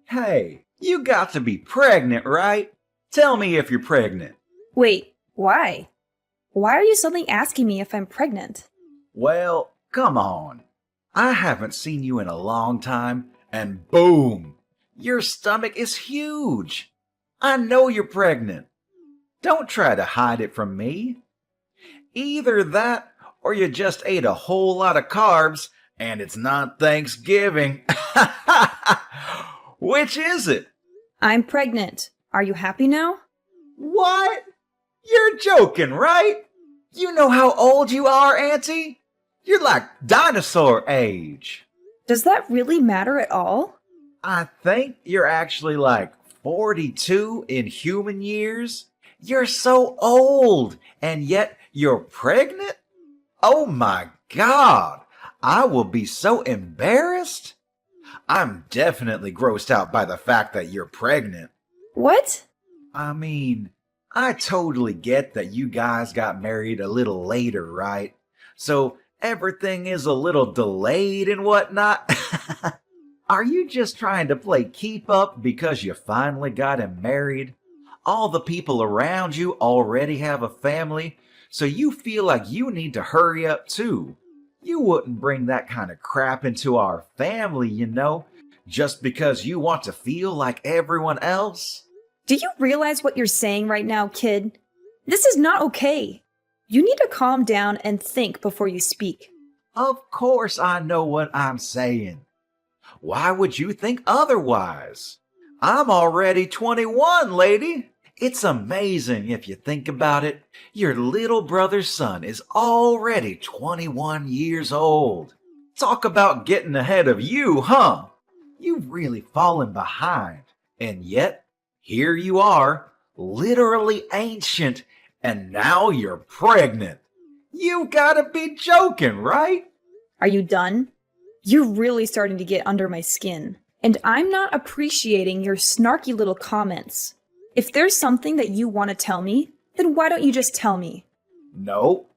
Hey, you got to be pregnant, right? Tell me if you're pregnant. Wait, why? Why are you suddenly asking me if I'm pregnant? Well, come on. I haven't seen you in a long time, and boom! Your stomach is huge. I know you're pregnant. Don't try to hide it from me. Either that, or you just ate a whole lot of carbs, and it's not Thanksgiving. Which is it? I'm pregnant. Are you happy now? What? You're joking, right? You know how old you are, Auntie? You're like dinosaur age. Does that really matter at all? I think you're actually like 42 in human years. You're so old, and yet you're pregnant? Oh my God! I will be so embarrassed. I'm definitely grossed out by the fact that you're pregnant. What? I mean, I totally get that you guys got married a little later, right? So everything is a little delayed and whatnot. Are you just trying to play keep up because you finally got him married? All the people around you already have a family, so you feel like you need to hurry up too. You wouldn't bring that kind of crap into our family, just because you want to feel like everyone else. Do you realize what you're saying right now, kid? This is not okay. You need to calm down and think before you speak. Of course I know what I'm saying. Why would you think otherwise? I'm already 21, lady. It's amazing if you think about it. Your little brother's son is already 21 years old. Talk about getting ahead of you, huh? You've really fallen behind. And yet, here you are, literally ancient, and now you're pregnant. You gotta be joking, right? Are you done? You're really starting to get under my skin, and I'm not appreciating your snarky little comments. If there's something that you want to tell me, then why don't you just tell me? Nope.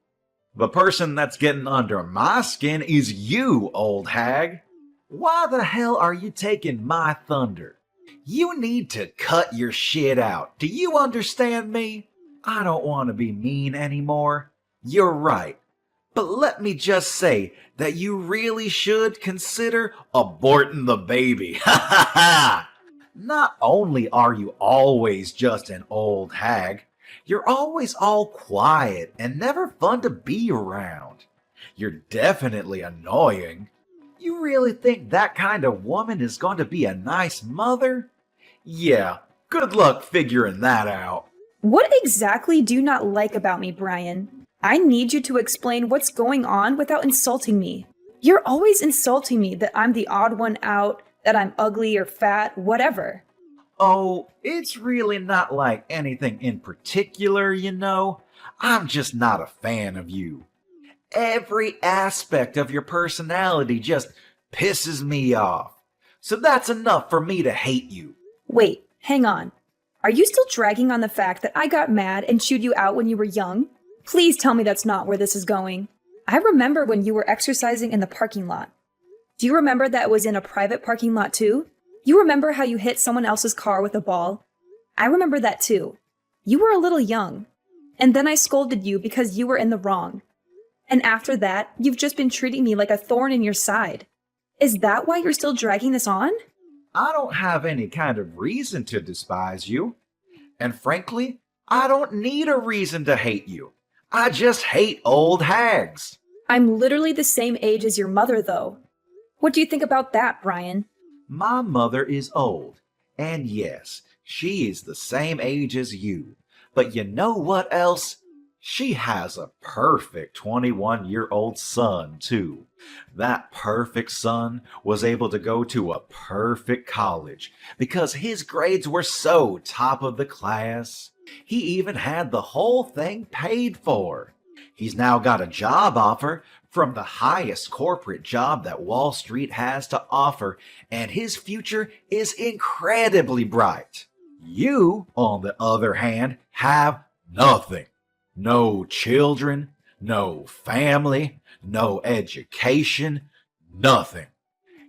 The person that's getting under my skin is you, old hag. Why the hell are you taking my thunder? You need to cut your shit out. Do you understand me? I don't want to be mean anymore. You're right. But let me just say that you really should consider aborting the baby. Ha ha ha! Not only are you always just an old hag, you're always all quiet and never fun to be around. You're definitely annoying. You really think that kind of woman is going to be a nice mother? Yeah, good luck figuring that out. What exactly do you not like about me, Brian? I need you to explain what's going on without insulting me. You're always insulting me that I'm the odd one out, that I'm ugly or fat, whatever. Oh, it's really not like anything in particular. I'm just not a fan of you. Every aspect of your personality just pisses me off. So that's enough for me to hate you. Wait, hang on. Are you still dragging on the fact that I got mad and chewed you out when you were young? Please tell me that's not where this is going. I remember when you were exercising in the parking lot. Do you remember that it was in a private parking lot too? You remember how you hit someone else's car with a ball? I remember that too. You were a little young. And then I scolded you because you were in the wrong. And after that, you've just been treating me like a thorn in your side. Is that why you're still dragging this on? I don't have any kind of reason to despise you. And frankly, I don't need a reason to hate you. I just hate old hags. I'm literally the same age as your mother, though. What do you think about that, Brian? My mother is old, and yes, she is the same age as you. But you know what else? She has a perfect 21-year-old son, too. That perfect son was able to go to a perfect college because his grades were so top of the class. He even had the whole thing paid for. He's now got a job offer from the highest corporate job that Wall Street has to offer, and his future is incredibly bright. You, on the other hand, have nothing. No children, no family, no education, nothing.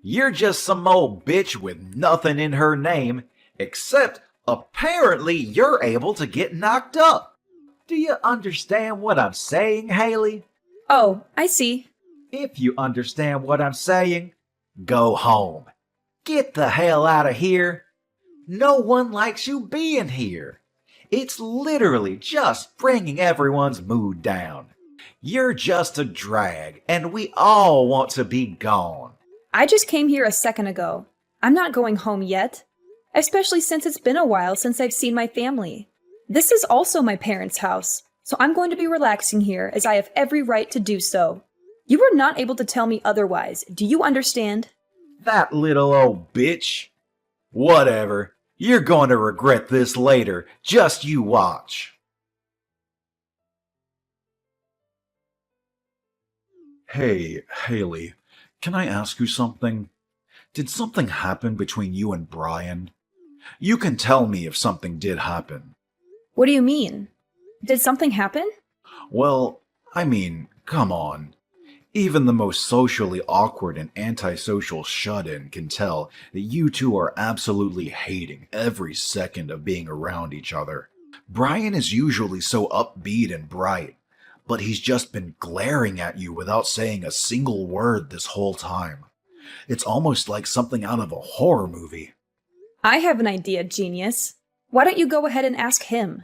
You're just some old bitch with nothing in her name, except apparently you're able to get knocked up. Do you understand what I'm saying, Haley? Oh, I see. If you understand what I'm saying, go home. Get the hell out of here. No one likes you being here. It's literally just bringing everyone's mood down. You're just a drag, and we all want to be gone. I just came here a second ago. I'm not going home yet, especially since it's been a while since I've seen my family. This is also my parents' house, so I'm going to be relaxing here as I have every right to do so. You were not able to tell me otherwise. Do you understand? That little old bitch. Whatever. You're going to regret this later. Just you watch. Hey, Haley, can I ask you something? Did something happen between you and Brian? You can tell me if something did happen. What do you mean? Did something happen? Well, I mean, come on. Even the most socially awkward and antisocial shut-in can tell that you two are absolutely hating every second of being around each other. Brian is usually so upbeat and bright, but he's just been glaring at you without saying a single word this whole time. It's almost like something out of a horror movie. I have an idea, genius. Why don't you go ahead and ask him?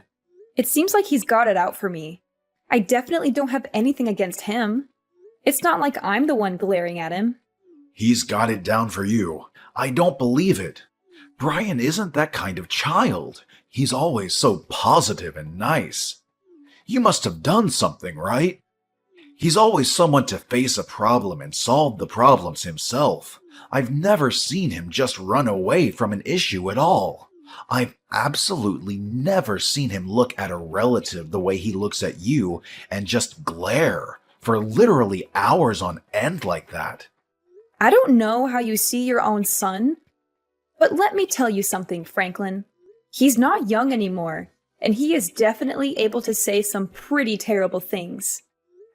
It seems like he's got it out for me. I definitely don't have anything against him. It's not like I'm the one glaring at him. He's got it down for you. I don't believe it. Brian isn't that kind of child. He's always so positive and nice. You must have done something, right? He's always someone to face a problem and solve the problems himself. I've never seen him just run away from an issue at all. I've absolutely never seen him look at a relative the way he looks at you and just glare for literally hours on end like that. I don't know how you see your own son, but let me tell you something, Franklin. He's not young anymore, and he is definitely able to say some pretty terrible things.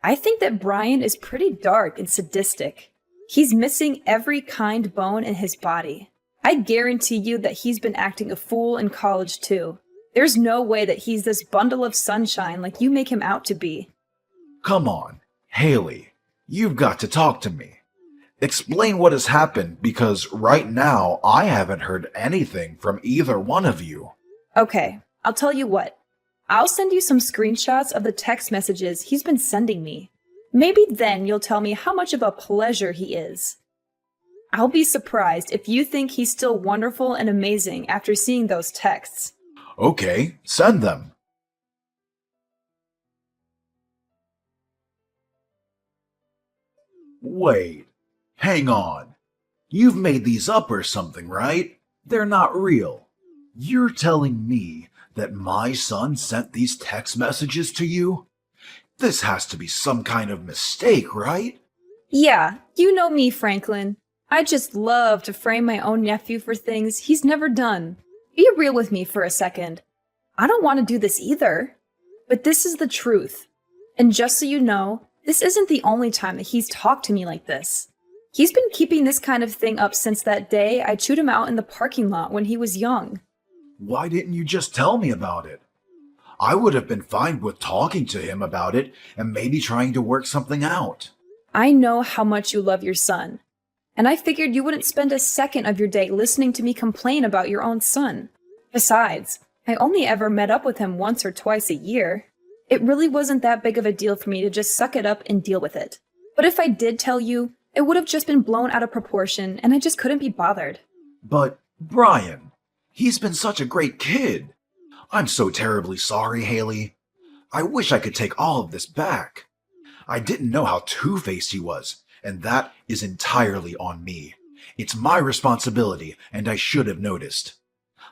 I think that Brian is pretty dark and sadistic. He's missing every kind bone in his body. I guarantee you that he's been acting a fool in college too. There's no way that he's this bundle of sunshine like you make him out to be. Come on, Haley, you've got to talk to me. Explain what has happened, because right now I haven't heard anything from either one of you. Okay, I'll tell you what. I'll send you some screenshots of the text messages he's been sending me. Maybe then you'll tell me how much of a pleasure he is. I'll be surprised if you think he's still wonderful and amazing after seeing those texts. Okay, send them. Wait, hang on. You've made these up or something, right? They're not real. You're telling me that my son sent these text messages to you? This has to be some kind of mistake, right? Yeah, you know me, Franklin. I just love to frame my own nephew for things he's never done. Be real with me for a second. I don't want to do this either. But this is the truth. And just so you know, this isn't the only time that he's talked to me like this. He's been keeping this kind of thing up since that day I chewed him out in the parking lot when he was young. Why didn't you just tell me about it? I would have been fine with talking to him about it and maybe trying to work something out. I know how much you love your son. And I figured you wouldn't spend a second of your day listening to me complain about your own son. Besides, I only ever met up with him once or twice a year. It really wasn't that big of a deal for me to just suck it up and deal with it. But if I did tell you, it would have just been blown out of proportion and I just couldn't be bothered. But, Brian, he's been such a great kid. I'm so terribly sorry, Haley. I wish I could take all of this back. I didn't know how two-faced he was, and that is entirely on me. It's my responsibility, and I should have noticed.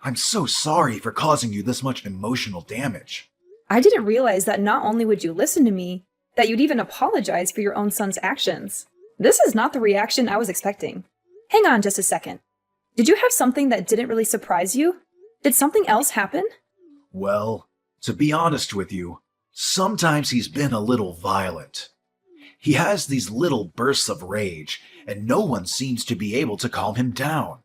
I'm so sorry for causing you this much emotional damage. I didn't realize that not only would you listen to me, that you'd even apologize for your own son's actions. This is not the reaction I was expecting. Hang on just a second. Did you have something that didn't really surprise you? Did something else happen? Well, to be honest with you, sometimes he's been a little violent. He has these little bursts of rage, and no one seems to be able to calm him down.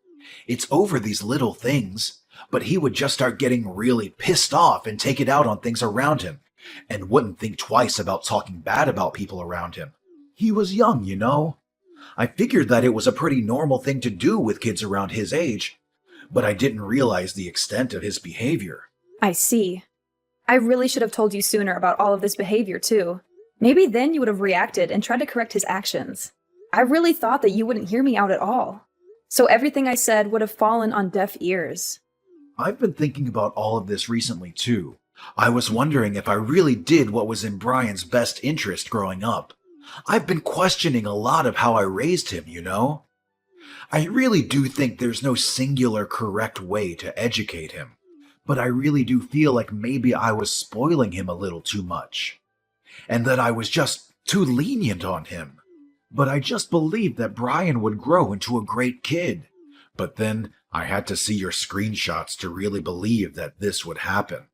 It's over these little things, but he would just start getting really pissed off and take it out on things around him, and wouldn't think twice about talking bad about people around him. He was young, you know. I figured that it was a pretty normal thing to do with kids around his age, but I didn't realize the extent of his behavior. I see. I really should have told you sooner about all of this behavior, too. Maybe then you would have reacted and tried to correct his actions. I really thought that you wouldn't hear me out at all. So everything I said would have fallen on deaf ears. I've been thinking about all of this recently, too. I was wondering if I really did what was in Brian's best interest growing up. I've been questioning a lot of how I raised him, you know? I really do think there's no singular correct way to educate him, but I really do feel like maybe I was spoiling him a little too much, and that I was just too lenient on him. But I just believed that Brian would grow into a great kid. But then I had to see your screenshots to really believe that this would happen.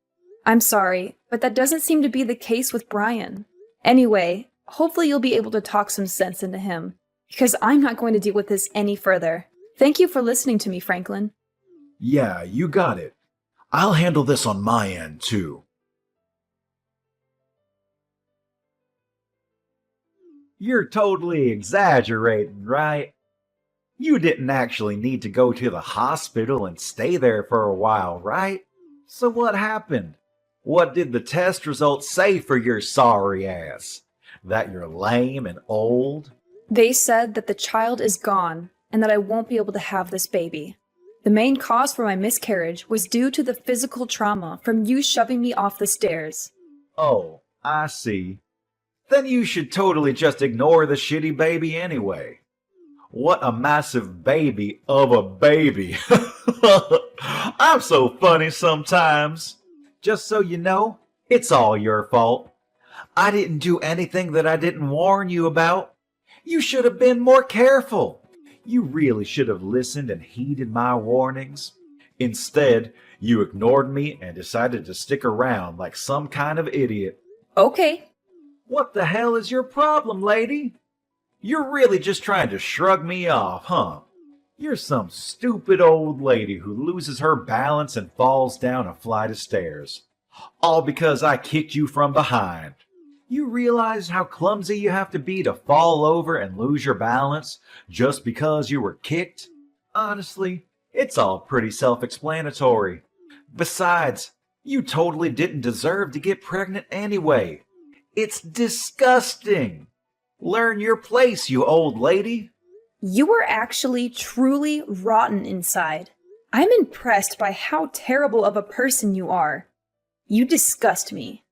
I'm sorry, but that doesn't seem to be the case with Brian. Anyway, hopefully you'll be able to talk some sense into him, because I'm not going to deal with this any further. Thank you for listening to me, Franklin. Yeah, you got it. I'll handle this on my end, too. You're totally exaggerating, right? You didn't actually need to go to the hospital and stay there for a while, right? So what happened? What did the test results say for your sorry ass? That you're lame and old? They said that the child is gone and that I won't be able to have this baby. The main cause for my miscarriage was due to the physical trauma from you shoving me off the stairs. Oh, I see. Then you should totally just ignore the shitty baby anyway. What a massive baby of a baby. I'm so funny sometimes. Just so you know, it's all your fault. I didn't do anything that I didn't warn you about. You should have been more careful. You really should have listened and heeded my warnings. Instead, you ignored me and decided to stick around like some kind of idiot. Okay. What the hell is your problem, lady? You're really just trying to shrug me off, huh? You're some stupid old lady who loses her balance and falls down a flight of stairs. All because I kicked you from behind. You realize how clumsy you have to be to fall over and lose your balance just because you were kicked? Honestly, it's all pretty self-explanatory. Besides, you totally didn't deserve to get pregnant anyway. It's disgusting. Learn your place, you old lady. You are actually truly rotten inside. I'm impressed by how terrible of a person you are. You disgust me.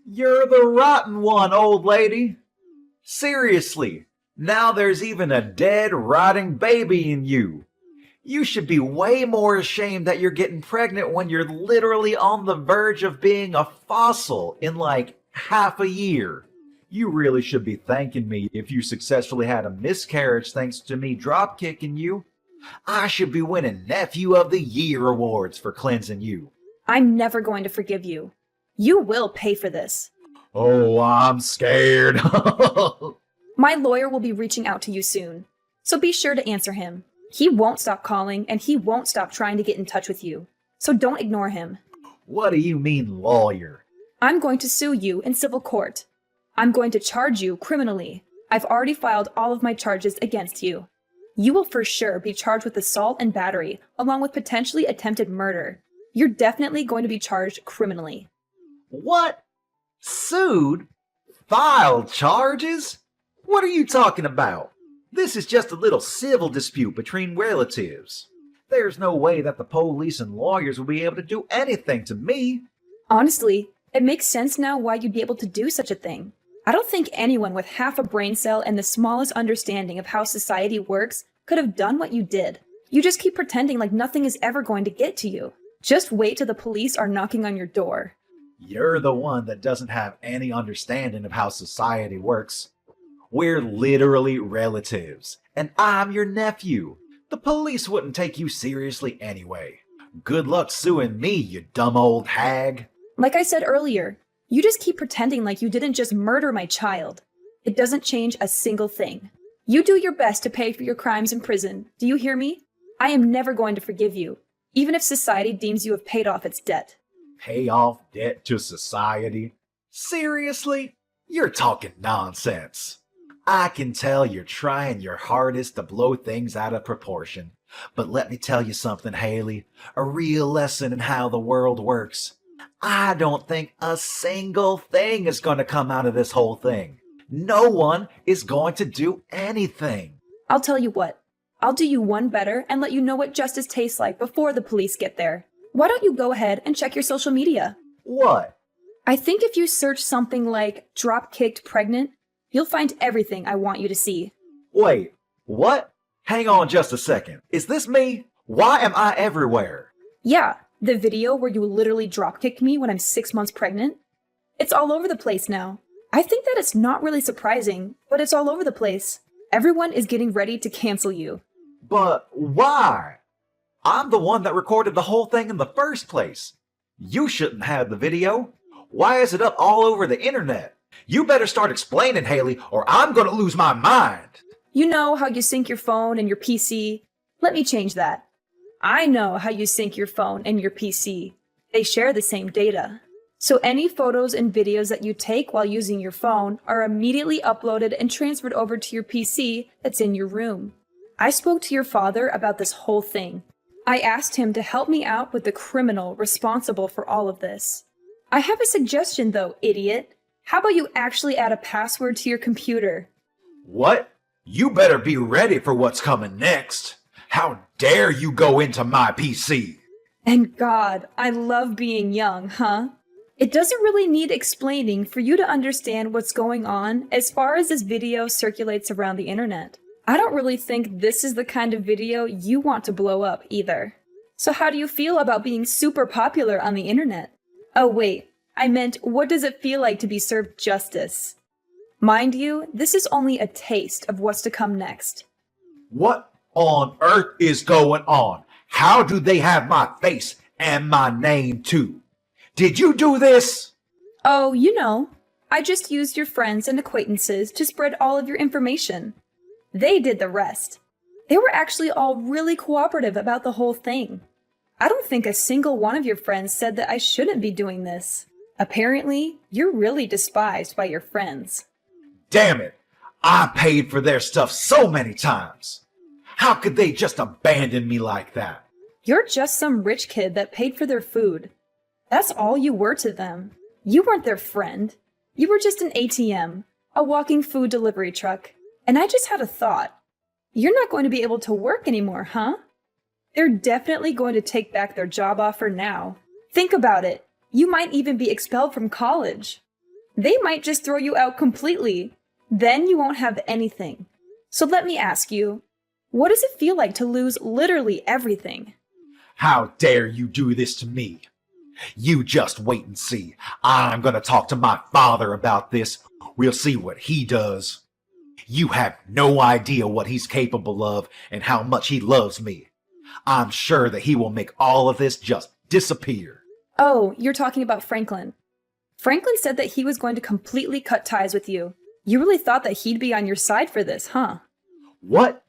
You're the rotten one, old lady. Seriously, now there's even a dead, rotting baby in you. You should be way more ashamed that you're getting pregnant when you're literally on the verge of being a fossil in like half a year. You really should be thanking me if you successfully had a miscarriage thanks to me drop kicking you. I should be winning Nephew of the Year awards for cleansing you. I'm never going to forgive you. You will pay for this. Oh, I'm scared. My lawyer will be reaching out to you soon, so be sure to answer him. He won't stop calling, and he won't stop trying to get in touch with you, so don't ignore him. What do you mean, lawyer? I'm going to sue you in civil court. I'm going to charge you criminally. I've already filed all of my charges against you. You will for sure be charged with assault and battery, along with potentially attempted murder. You're definitely going to be charged criminally. What? Sued? Filed charges? What are you talking about? This is just a little civil dispute between relatives. There's no way that the police and lawyers will be able to do anything to me. Honestly, it makes sense now why you'd be able to do such a thing. I don't think anyone with half a brain cell and the smallest understanding of how society works could have done what you did. You just keep pretending like nothing is ever going to get to you. Just wait till the police are knocking on your door. You're the one that doesn't have any understanding of how society works. We're literally relatives, and I'm your nephew. The police wouldn't take you seriously anyway. Good luck suing me, you dumb old hag. Like I said earlier, you just keep pretending like you didn't just murder my child. It doesn't change a single thing. You do your best to pay for your crimes in prison. Do you hear me? I am never going to forgive you, even if society deems you have paid off its debt. Pay off debt to society? Seriously? You're talking nonsense. I can tell you're trying your hardest to blow things out of proportion. But let me tell you something, Haley. A real lesson in how the world works. I don't think a single thing is going to come out of this whole thing. No one is going to do anything. I'll tell you what. I'll do you one better and let you know what justice tastes like before the police get there. Why don't you go ahead and check your social media? What? I think if you search something like drop-kicked pregnant, you'll find everything I want you to see. Wait, what? Hang on just a second. Is this me? Why am I everywhere? Yeah, the video where you literally drop-kicked me when I'm 6 months pregnant. It's all over the place now. I think that it's not really surprising, but it's all over the place. Everyone is getting ready to cancel you. But why? I'm the one that recorded the whole thing in the first place. You shouldn't have the video. Why is it up all over the internet? You better start explaining, Haley, or I'm gonna lose my mind. You know how you sync your phone and your PC? Let me change that. I know how you sync your phone and your PC. They share the same data. So any photos and videos that you take while using your phone are immediately uploaded and transferred over to your PC that's in your room. I spoke to your father about this whole thing. I asked him to help me out with the criminal responsible for all of this. I have a suggestion though, idiot. How about you actually add a password to your computer? What? You better be ready for what's coming next. How dare you go into my PC? And God, I love being young, huh? It doesn't really need explaining for you to understand what's going on as far as this video circulates around the internet. I don't really think this is the kind of video you want to blow up either. So how do you feel about being super popular on the internet? Oh wait, I meant what does it feel like to be served justice? Mind you, this is only a taste of what's to come next. What on earth is going on? How do they have my face and my name too? Did you do this? Oh, you know, I just used your friends and acquaintances to spread all of your information. They did the rest. They were actually all really cooperative about the whole thing. I don't think a single one of your friends said that I shouldn't be doing this. Apparently, you're really despised by your friends. Damn it! I paid for their stuff so many times. How could they just abandon me like that? You're just some rich kid that paid for their food. That's all you were to them. You weren't their friend. You were just an ATM, a walking food delivery truck. And I just had a thought. You're not going to be able to work anymore, huh? They're definitely going to take back their job offer now. Think about it. You might even be expelled from college. They might just throw you out completely. Then you won't have anything. So let me ask you, what does it feel like to lose literally everything? How dare you do this to me? You just wait and see. I'm gonna talk to my father about this. We'll see what he does. You have no idea what he's capable of and how much he loves me. I'm sure that he will make all of this just disappear. Oh, you're talking about Franklin. Franklin said that he was going to completely cut ties with you. You really thought that he'd be on your side for this, huh? What?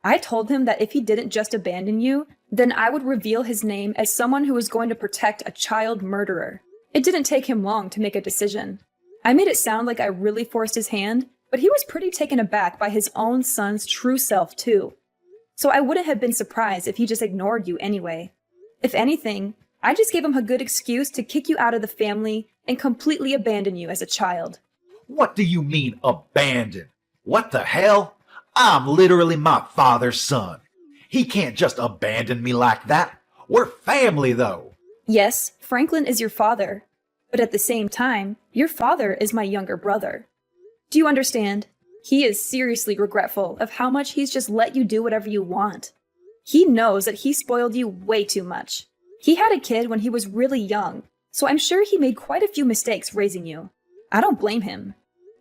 I told him that if he didn't just abandon you, then I would reveal his name as someone who was going to protect a child murderer. It didn't take him long to make a decision. I made it sound like I really forced his hand, but he was pretty taken aback by his own son's true self, too. So I wouldn't have been surprised if he just ignored you anyway. If anything, I just gave him a good excuse to kick you out of the family and completely abandon you as a child. What do you mean, abandon? What the hell? I'm literally my father's son. He can't just abandon me like that. We're family, though. Yes, Franklin is your father. But at the same time, your father is my younger brother. Do you understand? He is seriously regretful of how much he's just let you do whatever you want. He knows that he spoiled you way too much. He had a kid when he was really young, so I'm sure he made quite a few mistakes raising you. I don't blame him.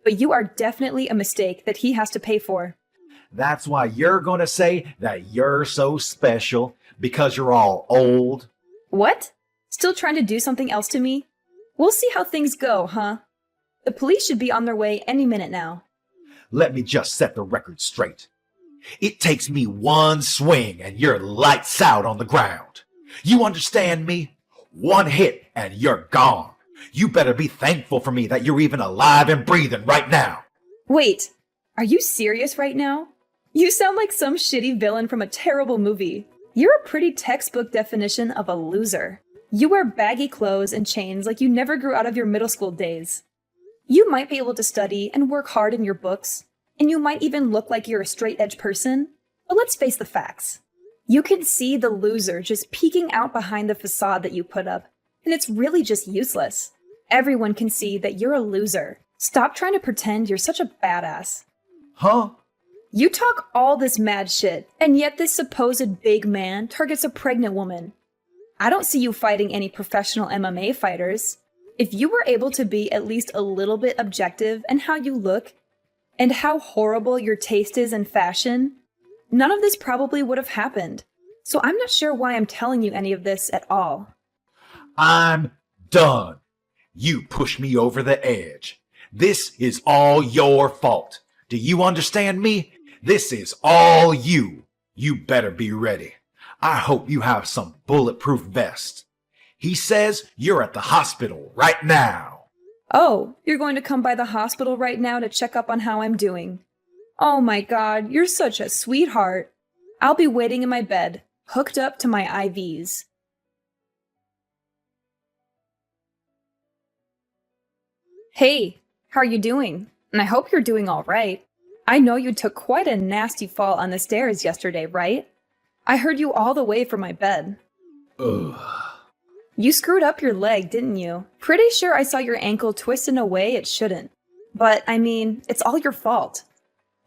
But you are definitely a mistake that he has to pay for. That's why you're gonna say that you're so special, because you're all old. What? Still trying to do something else to me? We'll see how things go, huh? The police should be on their way any minute now. Let me just set the record straight. It takes me one swing and you're lights out on the ground. You understand me? One hit and you're gone. You better be thankful for me that you're even alive and breathing right now. Wait, are you serious right now? You sound like some shitty villain from a terrible movie. You're a pretty textbook definition of a loser. You wear baggy clothes and chains like you never grew out of your middle school days. You might be able to study and work hard in your books, and you might even look like you're a straight-edge person, but let's face the facts. You can see the loser just peeking out behind the facade that you put up, and it's really just useless. Everyone can see that you're a loser. Stop trying to pretend you're such a badass. Huh? You talk all this mad shit, and yet this supposed big man targets a pregnant woman. I don't see you fighting any professional MMA fighters. If you were able to be at least a little bit objective in how you look, and how horrible your taste is in fashion, none of this probably would have happened. So I'm not sure why I'm telling you any of this at all. I'm done. You pushed me over the edge. This is all your fault. Do you understand me? This is all you. You better be ready. I hope you have some bulletproof vest. He says you're at the hospital right now. Oh, you're going to come by the hospital right now to check up on how I'm doing. Oh my God, you're such a sweetheart. I'll be waiting in my bed, hooked up to my IVs. Hey, how are you doing? And I hope you're doing all right. I know you took quite a nasty fall on the stairs yesterday, right? I heard you all the way from my bed. Ugh. You screwed up your leg, didn't you? Pretty sure I saw your ankle twist in a way it shouldn't. But, I mean, it's all your fault.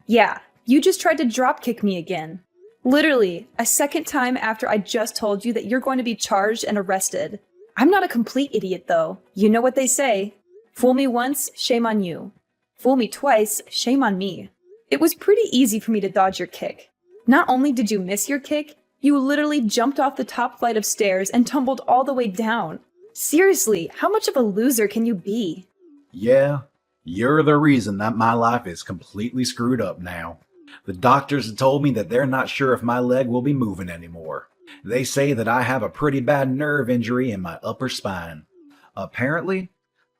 Yeah, you just tried to dropkick me again. Literally, a second time after I just told you that you're going to be charged and arrested. I'm not a complete idiot, though. You know what they say. Fool me once, shame on you. Fool me twice, shame on me. It was pretty easy for me to dodge your kick. Not only did you miss your kick, you literally jumped off the top flight of stairs and tumbled all the way down. Seriously, how much of a loser can you be? Yeah, you're the reason that my life is completely screwed up now. The doctors have told me that they're not sure if my leg will be moving anymore. They say that I have a pretty bad nerve injury in my upper spine. Apparently,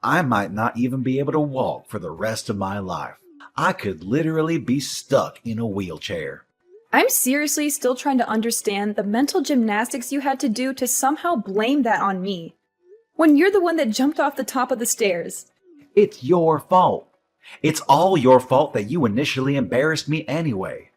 I might not even be able to walk for the rest of my life. I could literally be stuck in a wheelchair. I'm seriously still trying to understand the mental gymnastics you had to do to somehow blame that on me. When you're the one that jumped off the top of the stairs. It's your fault. It's all your fault that you initially embarrassed me anyway.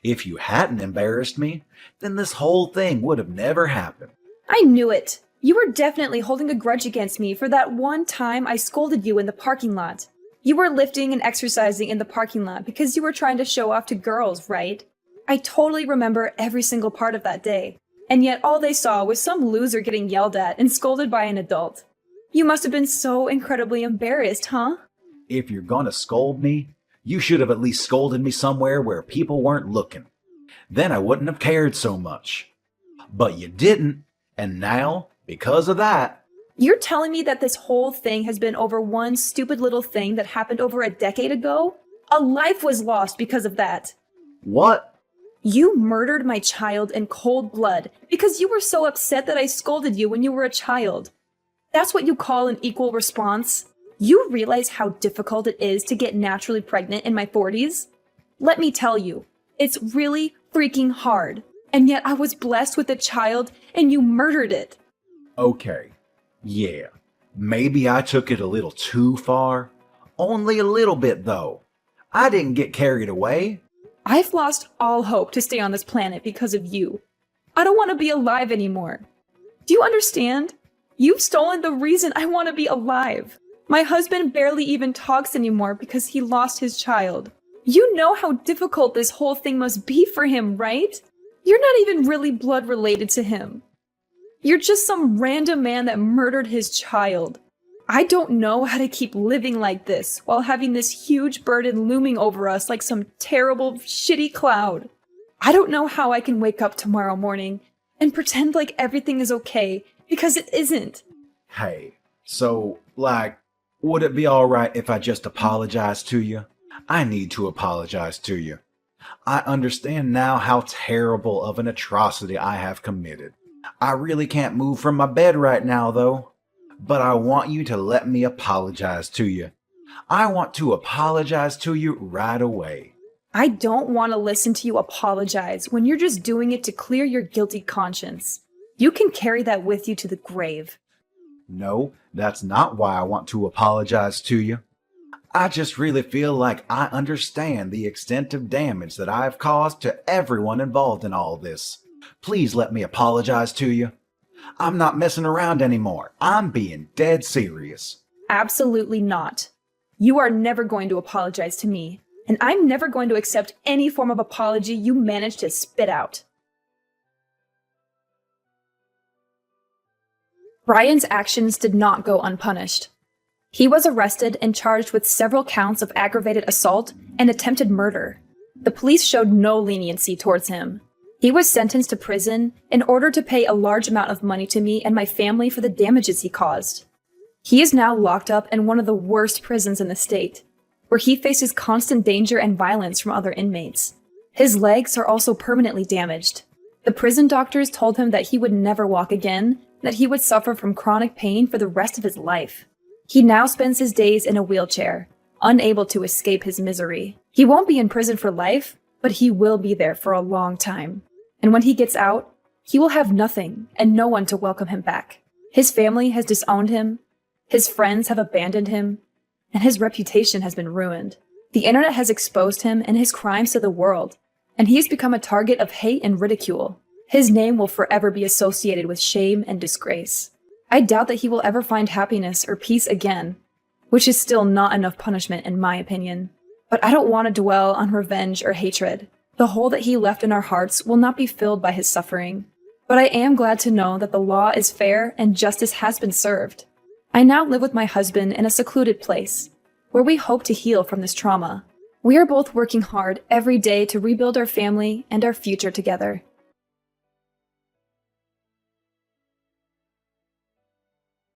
If you hadn't embarrassed me, then this whole thing would have never happened. I knew it. You were definitely holding a grudge against me for that one time I scolded you in the parking lot. You were lifting and exercising in the parking lot because you were trying to show off to girls, right? I totally remember every single part of that day. And yet all they saw was some loser getting yelled at and scolded by an adult. You must have been so incredibly embarrassed, huh? If you're gonna scold me, you should have at least scolded me somewhere where people weren't looking. Then I wouldn't have cared so much. But you didn't, and now, because of that... You're telling me that this whole thing has been over one stupid little thing that happened over a decade ago? A life was lost because of that. What? You murdered my child in cold blood because you were so upset that I scolded you when you were a child. That's what you call an equal response? You realize how difficult it is to get naturally pregnant in my 40s? Let me tell you, it's really freaking hard. And yet I was blessed with a child and you murdered it. Okay, yeah, maybe I took it a little too far. Only a little bit, though. I didn't get carried away. I've lost all hope to stay on this planet because of you. I don't want to be alive anymore. Do you understand? You've stolen the reason I want to be alive. My husband barely even talks anymore because he lost his child. You know how difficult this whole thing must be for him, right? You're not even really blood related to him. You're just some random man that murdered his child. I don't know how to keep living like this while having this huge burden looming over us like some terrible, shitty cloud. I don't know how I can wake up tomorrow morning and pretend like everything is okay, because it isn't. Hey, so, would it be alright if I just apologized to you? I need to apologize to you. I understand now how terrible of an atrocity I have committed. I really can't move from my bed right now, though. But I want you to let me apologize to you. I want to apologize to you right away. I don't want to listen to you apologize when you're just doing it to clear your guilty conscience. You can carry that with you to the grave. No, that's not why I want to apologize to you. I just really feel like I understand the extent of damage that I've caused to everyone involved in all this. Please let me apologize to you. I'm not messing around anymore. I'm being dead serious. Absolutely not. You are never going to apologize to me, and I'm never going to accept any form of apology you manage to spit out. Brian's actions did not go unpunished. He was arrested and charged with several counts of aggravated assault and attempted murder. The police showed no leniency towards him. He was sentenced to prison in order to pay a large amount of money to me and my family for the damages he caused. He is now locked up in one of the worst prisons in the state, where he faces constant danger and violence from other inmates. His legs are also permanently damaged. The prison doctors told him that he would never walk again, and that he would suffer from chronic pain for the rest of his life. He now spends his days in a wheelchair, unable to escape his misery. He won't be in prison for life, but he will be there for a long time. And when he gets out, he will have nothing and no one to welcome him back. His family has disowned him, his friends have abandoned him, and his reputation has been ruined. The internet has exposed him and his crimes to the world, and he has become a target of hate and ridicule. His name will forever be associated with shame and disgrace. I doubt that he will ever find happiness or peace again, which is still not enough punishment in my opinion. But I don't want to dwell on revenge or hatred. The hole that he left in our hearts will not be filled by his suffering. But I am glad to know that the law is fair and justice has been served. I now live with my husband in a secluded place, where we hope to heal from this trauma. We are both working hard every day to rebuild our family and our future together.